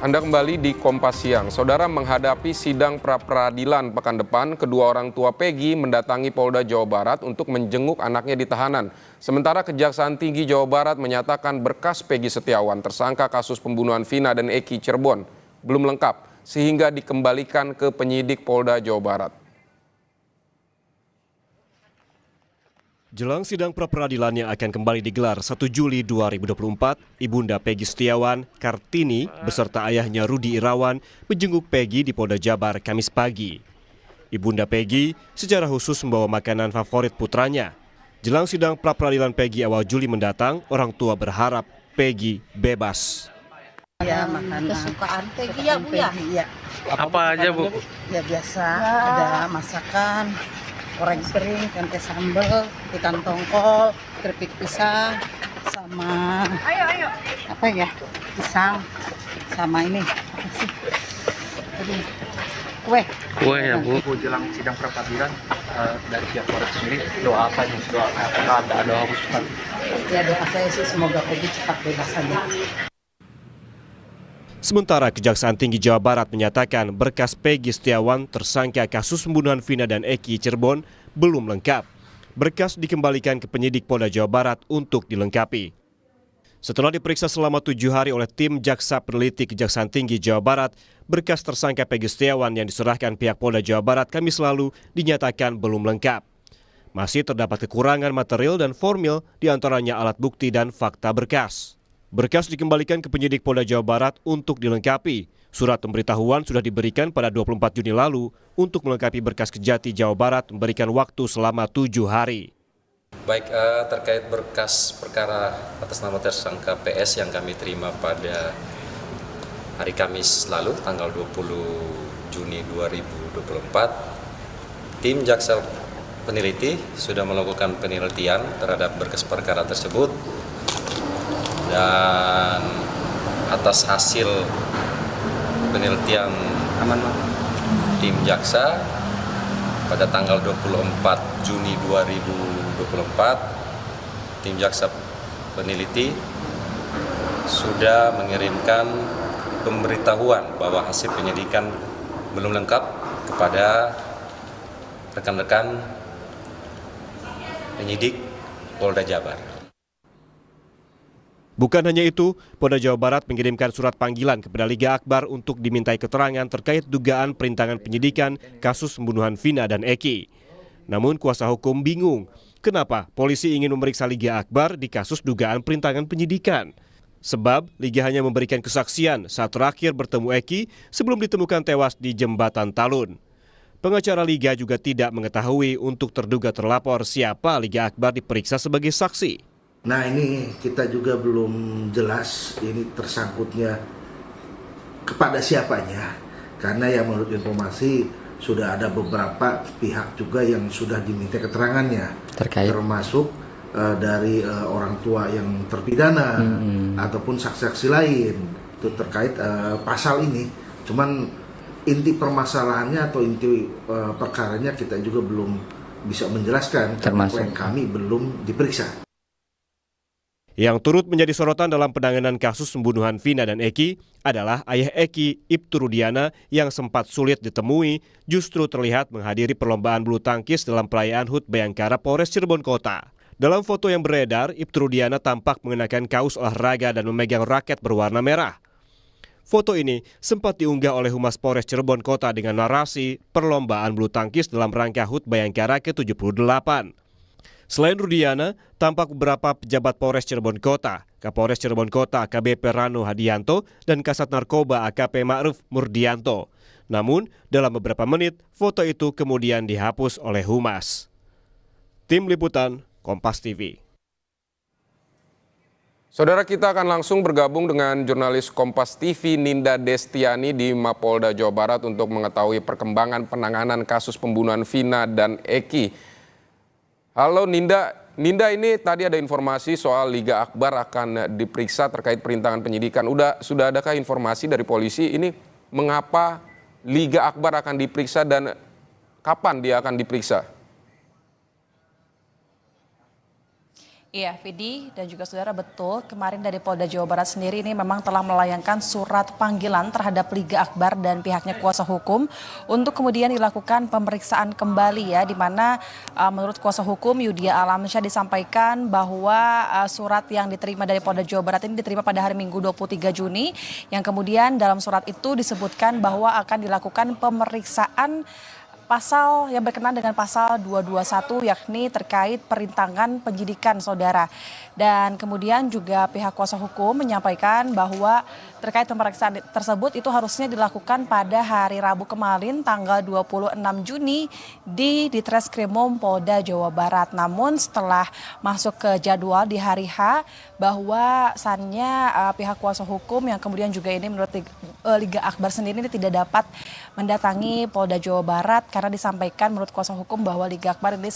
Anda kembali di Kompas Siang. Saudara, menghadapi sidang pra-peradilan pekan depan, kedua orang tua Peggy mendatangi Polda Jawa Barat untuk menjenguk anaknya di tahanan. Sementara Kejaksaan Tinggi Jawa Barat menyatakan berkas Peggy Setiawan, tersangka kasus pembunuhan Vina dan Eki Cirebon, belum lengkap, sehingga dikembalikan ke penyidik Polda Jawa Barat. Jelang sidang pra-peradilan yang akan kembali digelar 1 Juli 2024, Ibunda Peggy Setiawan, Kartini, beserta ayahnya Rudi Irawan menjenguk Peggy di Polda Jabar Kamis pagi. Ibunda Peggy secara khusus membawa makanan favorit putranya. Jelang sidang pra-peradilan Peggy awal Juli mendatang, orang tua berharap Peggy bebas. Ya, makanan kesukaan Peggy ya, Bu ya? Ya. Apa aja, Bu? Ya biasa, ada masakan, goreng kering, tempe sambal, ikan tongkol, keripik pisang, sama apa ya? Pisang, sama ini apa sih? Aduh, kue. Kue ya, Bu. Jelang sidang pra-peradilan dari pihak Polres sendiri doa apa nih? Doa apakah ada doa khusus nanti? Ya doa saya sih semoga Peggy cepat bebas saja. Sementara Kejaksaan Tinggi Jawa Barat menyatakan berkas Peggy Setiawan tersangka kasus pembunuhan Vina dan Eki Cirebon belum lengkap. Berkas dikembalikan ke penyidik Polda Jawa Barat untuk dilengkapi. Setelah diperiksa selama 7 hari oleh tim Jaksa Peneliti Kejaksaan Tinggi Jawa Barat, berkas tersangka Peggy Setiawan yang diserahkan pihak Polda Jawa Barat Kamis lalu dinyatakan belum lengkap. Masih terdapat kekurangan material dan formil, diantaranya alat bukti dan fakta berkas. Berkas dikembalikan ke penyidik Polda Jawa Barat untuk dilengkapi. Surat pemberitahuan sudah diberikan pada 24 Juni lalu untuk melengkapi berkas Kejati Jawa Barat memberikan waktu selama 7 hari. Baik, terkait berkas perkara atas nama tersangka PS yang kami terima pada hari Kamis lalu, tanggal 20 Juni 2024, tim Jaksa Peneliti sudah melakukan penelitian terhadap berkas perkara tersebut. Dan atas hasil penelitian tim jaksa pada tanggal 24 Juni 2024, tim jaksa peneliti sudah mengirimkan pemberitahuan bahwa hasil penyidikan belum lengkap kepada rekan-rekan penyidik Polda Jabar. Bukan hanya itu, Polda Jawa Barat mengirimkan surat panggilan kepada Liga Akbar untuk dimintai keterangan terkait dugaan perintangan penyidikan kasus pembunuhan Vina dan Eki. Namun kuasa hukum bingung, kenapa polisi ingin memeriksa Liga Akbar di kasus dugaan perintangan penyidikan. Sebab Liga hanya memberikan kesaksian saat terakhir bertemu Eki sebelum ditemukan tewas di Jembatan Talun. Pengacara Liga juga tidak mengetahui untuk terduga terlapor siapa Liga Akbar diperiksa sebagai saksi. Nah ini kita juga belum jelas ini tersangkutnya kepada siapanya. Karena yang menurut informasi sudah ada beberapa pihak juga yang sudah diminta keterangannya. Termasuk dari orang tua yang terpidana ataupun saksi-saksi lain. Itu terkait pasal ini. Cuman inti permasalahannya atau inti perkaranya kita juga belum bisa menjelaskan. Termasuk kami belum diperiksa. Yang turut menjadi sorotan dalam penanganan kasus pembunuhan Vina dan Eki adalah ayah Eki, Ibtu Rudiana, yang sempat sulit ditemui justru terlihat menghadiri perlombaan bulu tangkis dalam perayaan HUT Bayangkara Polres Cirebon Kota. Dalam foto yang beredar, Ibtu Rudiana tampak mengenakan kaos olahraga dan memegang raket berwarna merah. Foto ini sempat diunggah oleh Humas Polres Cirebon Kota dengan narasi perlombaan bulu tangkis dalam rangka HUT Bayangkara ke-78. Selain Rudiana, tampak beberapa pejabat Polres Cirebon Kota, Kapolres Cirebon Kota AKBP Rano Hadianto, dan Kasat Narkoba AKP Ma'ruf Murdianto. Namun, dalam beberapa menit, foto itu kemudian dihapus oleh Humas. Tim Liputan, Kompas TV. Saudara, kita akan langsung bergabung dengan jurnalis Kompas TV Ninda Destiani di Mapolda Jawa Barat untuk mengetahui perkembangan penanganan kasus pembunuhan Vina dan Eki. Halo Ninda, ini tadi ada informasi soal Liga Akbar akan diperiksa terkait perintangan penyidikan. Sudah adakah informasi dari polisi ini mengapa Liga Akbar akan diperiksa dan kapan dia akan diperiksa? Iya, Vidi dan juga saudara, betul. Kemarin dari Polda Jawa Barat sendiri ini memang telah melayangkan surat panggilan terhadap Liga Akbar dan pihaknya kuasa hukum untuk kemudian dilakukan pemeriksaan kembali ya, di mana menurut kuasa hukum Yudhya Alamsyah disampaikan bahwa surat yang diterima dari Polda Jawa Barat ini diterima pada hari Minggu 23 Juni, yang kemudian dalam surat itu disebutkan bahwa akan dilakukan pemeriksaan pasal yang berkenaan dengan pasal 221 yakni terkait perintangan penyidikan saudara. Dan kemudian juga pihak kuasa hukum menyampaikan bahwa terkait pemeriksaan tersebut itu harusnya dilakukan pada hari Rabu kemarin tanggal 26 Juni di Ditreskrimum Polda Jawa Barat. Namun setelah masuk ke jadwal di hari H, bahwasannya pihak kuasa hukum yang kemudian juga ini menurut Liga Akbar sendiri ini tidak dapat mendatangi Polda Jawa Barat karena disampaikan menurut kuasa hukum bahwa Liga Akbar ini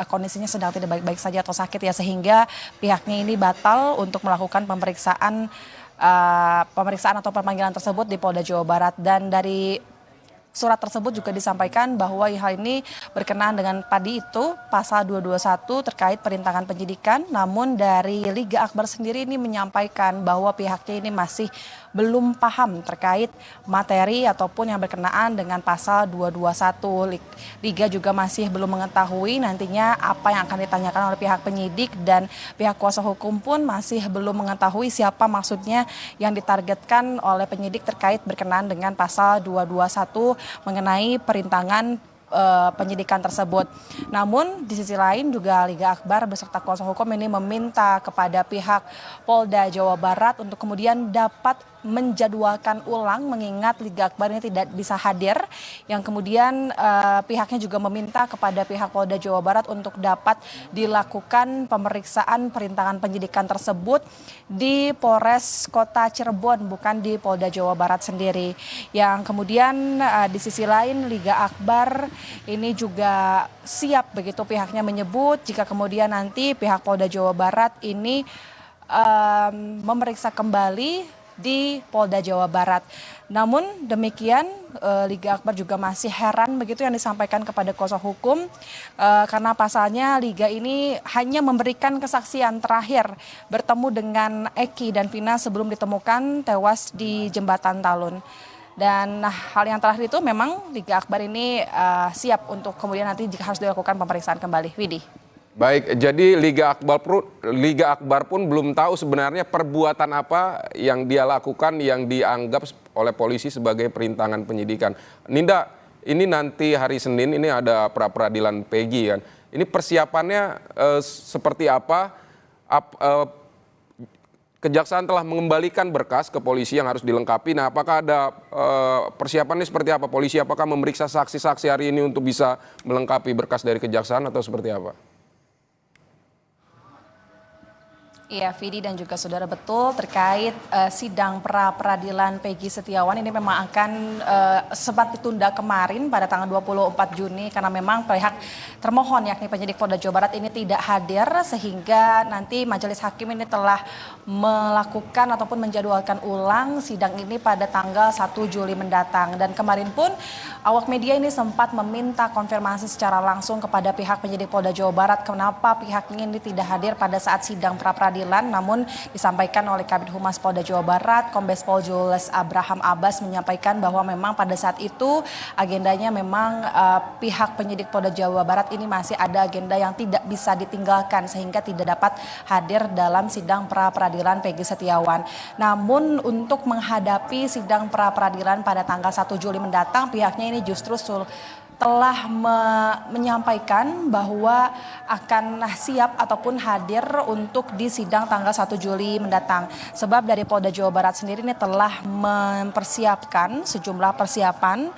kondisinya sedang tidak baik-baik saja atau sakit ya, sehingga pihaknya ini batal untuk melakukan pemeriksaan atau pemanggilan tersebut di Polda Jawa Barat. Dan dari surat tersebut juga disampaikan bahwa hal ini berkenaan dengan tadi itu pasal 221 terkait perintangan penyidikan. Namun dari Liga Akbar sendiri ini menyampaikan bahwa pihaknya ini masih belum paham terkait materi ataupun yang berkenaan dengan pasal 221. Liga juga masih belum mengetahui nantinya apa yang akan ditanyakan oleh pihak penyidik, dan pihak kuasa hukum pun masih belum mengetahui siapa maksudnya yang ditargetkan oleh penyidik terkait berkenaan dengan pasal 221 mengenai perintangan penyidikan tersebut. Namun di sisi lain juga Liga Akbar beserta kuasa hukum ini meminta kepada pihak Polda Jawa Barat untuk kemudian dapat menjadwalkan ulang, mengingat Liga Akbar ini tidak bisa hadir, yang kemudian pihaknya juga meminta kepada pihak Polda Jawa Barat untuk dapat dilakukan pemeriksaan perintangan penyidikan tersebut di Polres Kota Cirebon, bukan di Polda Jawa Barat sendiri. Yang kemudian di sisi lain Liga Akbar ini juga siap begitu pihaknya menyebut jika kemudian nanti pihak Polda Jawa Barat ini memeriksa kembali di Polda Jawa Barat. Namun demikian Liga Akbar juga masih heran begitu yang disampaikan kepada kuasa hukum karena pasalnya Liga ini hanya memberikan kesaksian terakhir bertemu dengan Eki dan Vina sebelum ditemukan tewas di Jembatan Talun. Dan hal yang terakhir itu memang Liga Akbar ini siap untuk kemudian nanti jika harus dilakukan pemeriksaan kembali. Widi. Baik, jadi Liga Akbar pun belum tahu sebenarnya perbuatan apa yang dia lakukan yang dianggap oleh polisi sebagai perintangan penyidikan. Ninda, ini nanti hari Senin ini ada pra-peradilan Peggy kan. Ini persiapannya seperti apa? Kejaksaan telah mengembalikan berkas ke polisi yang harus dilengkapi. Nah, apakah ada persiapannya seperti apa? Polisi apakah memeriksa saksi-saksi hari ini untuk bisa melengkapi berkas dari kejaksaan atau seperti apa? Iya, Vidi dan juga saudara, betul terkait sidang pra-peradilan Peggy Setiawan ini memang akan sempat ditunda kemarin pada tanggal 24 Juni karena memang pihak termohon yakni penyidik Polda Jawa Barat ini tidak hadir, sehingga nanti majelis hakim ini telah melakukan ataupun menjadwalkan ulang sidang ini pada tanggal 1 Juli mendatang. Dan kemarin pun awak media ini sempat meminta konfirmasi secara langsung kepada pihak penyidik Polda Jawa Barat kenapa pihaknya ini tidak hadir pada saat sidang pra-peradilan. Namun disampaikan oleh Kabid Humas Polda Jawa Barat, Kombes Pol Jules Abraham Abbas menyampaikan bahwa memang pada saat itu agendanya memang pihak penyidik Polda Jawa Barat ini masih ada agenda yang tidak bisa ditinggalkan sehingga tidak dapat hadir dalam sidang pra-peradilan Peggy Setiawan. Namun untuk menghadapi sidang pra-peradilan pada tanggal 1 Juli mendatang, pihaknya ini justru telah menyampaikan bahwa akan siap ataupun hadir untuk di sidang tanggal 1 Juli mendatang. Sebab dari Polda Jawa Barat sendiri ini telah mempersiapkan sejumlah persiapan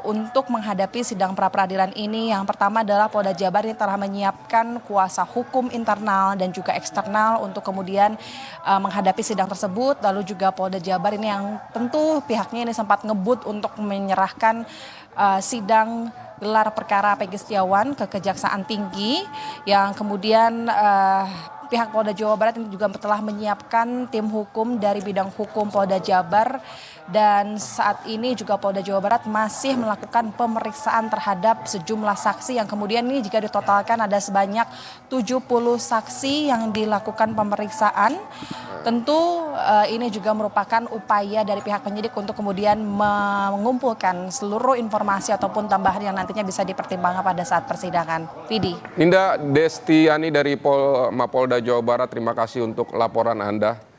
untuk menghadapi sidang pra-peradilan ini. Yang pertama adalah Polda Jabar ini telah menyiapkan kuasa hukum internal dan juga eksternal untuk kemudian menghadapi sidang tersebut. Lalu juga Polda Jabar ini yang tentu pihaknya ini sempat ngebut untuk menyerahkan sidang gelar perkara Peggy Setiawan ke Kejaksaan Tinggi, yang kemudian pihak Polda Jawa Barat ini juga telah menyiapkan tim hukum dari bidang hukum Polda Jabar, dan saat ini juga Polda Jawa Barat masih melakukan pemeriksaan terhadap sejumlah saksi yang kemudian ini jika ditotalkan ada sebanyak 70 saksi yang dilakukan pemeriksaan. Tentu ini juga merupakan upaya dari pihak penyidik untuk kemudian mengumpulkan seluruh informasi ataupun tambahan yang nantinya bisa dipertimbangkan pada saat persidangan. Vidi. Ninda Destiani dari Mapolda Jawa Barat, terima kasih untuk laporan Anda.